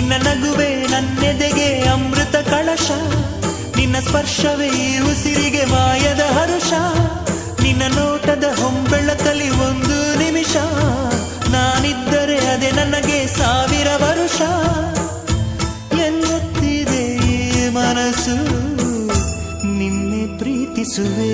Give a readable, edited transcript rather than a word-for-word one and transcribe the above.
ನಿನ್ನ ನಗುವೆ ನನ್ನೆದೆಗೆ ಅಮೃತ ಕಳಶ, ನಿನ್ನ ಸ್ಪರ್ಶವೇ ಉಸಿರಿಗೆ ಮಾಯದ ಹರುಷ, ನಿನ್ನ ನೋಟದ ಹೊಂಬೆಳಕಲಿ ಒಂದು ನಿಮಿಷ, ನಾನಿದ್ದರೆ ಅದೇ ನನಗೆ 1000 ವರುಷ. ಎನ್ನುತ್ತಿದೆ ಮನಸ್ಸು ನಿನ್ನೆ ಪ್ರೀತಿಸುವೆ.